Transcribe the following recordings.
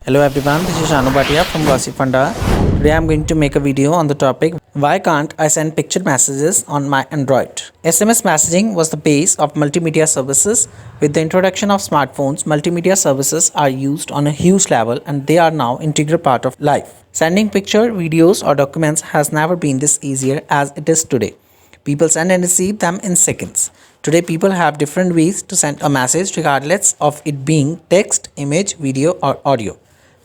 Hello everyone, this is Anu Bhatia from Gossipfunda. Today I am going to make a video on the topic why can't I send picture messages on my Android. SMS messaging was the base of multimedia services. With the introduction of smartphones, multimedia services are used on a huge level and they are now integral part of life. Sending picture, videos or documents has never been this easier as it is today. People send and receive them in seconds. Today, people have different ways to send a message regardless of it being text, image, video, or audio.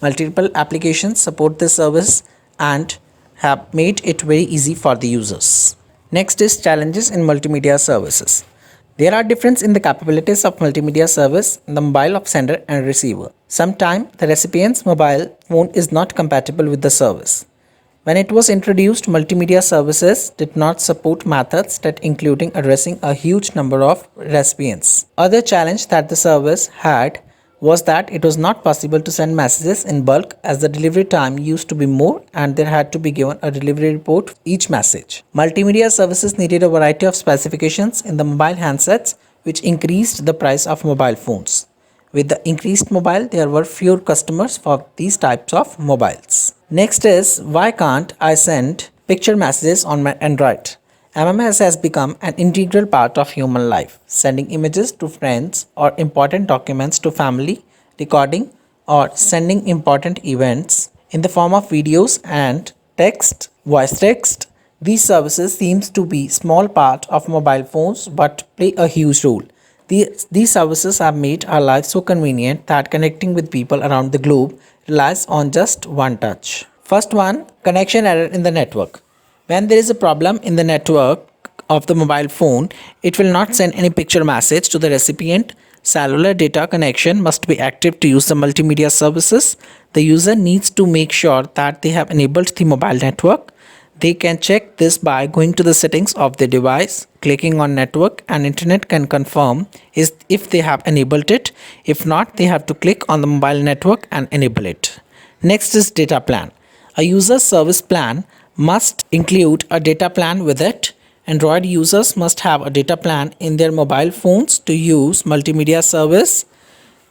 Multiple applications support this service and have made it very easy for the users. Next is challenges in multimedia services. There are differences in the capabilities of multimedia service in the mobile of sender and receiver. Sometimes the recipient's mobile phone is not compatible with the service. When it was introduced, multimedia services did not support methods that including addressing a huge number of recipients. Other challenge that the service had was that it was not possible to send messages in bulk as the delivery time used to be more and there had to be given a delivery report for each message. Multimedia services needed a variety of specifications in the mobile handsets which increased the price of mobile phones. With the increased mobile, there were fewer customers for these types of mobiles. Next is why can't I send picture messages on my Android? MMS has become an integral part of human life. Sending images to friends or important documents to family, recording or sending important events in the form of videos and text, voice text. These services seems to be small part of mobile phones but play a huge role. These services have made our lives so convenient that connecting with people around the globe relies on just one touch. First one, connection error in the network. When there is a problem in the network of the mobile phone, it will not send any picture message to the recipient. Cellular data connection must be active to use the multimedia services. The user needs to make sure that they have enabled the mobile network. They can check this by going to the settings of the device, clicking on network and internet can confirm if they have enabled it. If not, they have to click on the mobile network and enable it. Next is data plan. A user service plan must include a data plan with it. Android users must have a data plan in their mobile phones to use multimedia service.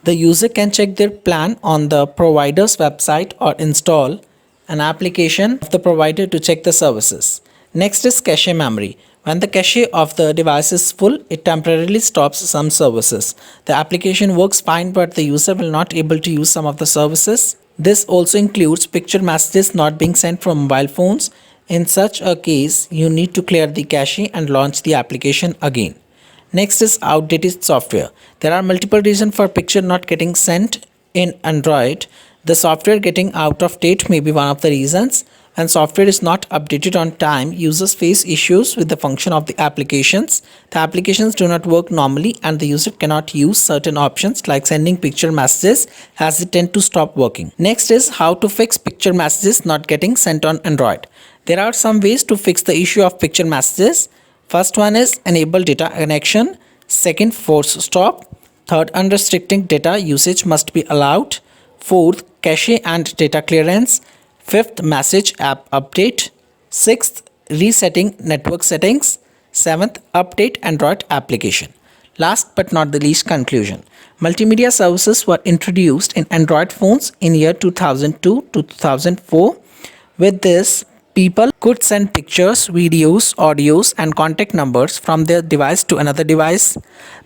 The user can check their plan on the provider's website or install an application of the provider to check the services. Next is cache memory. When the cache of the device is full, it temporarily stops some services. The application works fine, but the user will not able to use some of the services. This also includes picture messages not being sent from mobile phones. In such a case, you need to clear the cache and launch the application again. Next is outdated software. There are multiple reasons for picture not getting sent in Android. The software getting out of date may be one of the reasons. When software is not updated on time, users face issues with the function of the applications. The applications do not work normally and the user cannot use certain options like sending picture messages as they tend to stop working. Next is how to fix picture messages not getting sent on Android. There are some ways to fix the issue of picture messages. First one is enable data connection. Second, force stop. Third, unrestricted data usage must be allowed. Fourth, cache and data clearance. Fifth, message app update. Sixth, resetting network settings. Seventh, update Android application. Last but not the least, conclusion. Multimedia services were introduced in Android phones in year 2002 to 2004. With this, people could send pictures, videos, audios and contact numbers from their device to another device.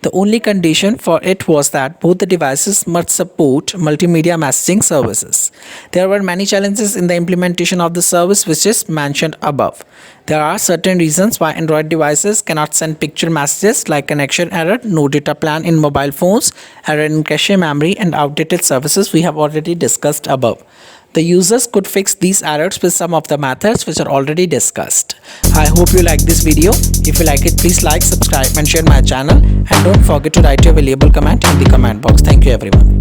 The only condition for it was that both the devices must support multimedia messaging services. There were many challenges in the implementation of the service which is mentioned above. There are certain reasons why Android devices cannot send picture messages like connection error, no data plan in mobile phones, error in cache memory and outdated services we have already discussed above. The users could fix these errors with some of the methods which are already discussed. I hope you like this video. If you like it, please like, subscribe and share my channel. And don't forget to write your valuable comment in the comment box. Thank you everyone.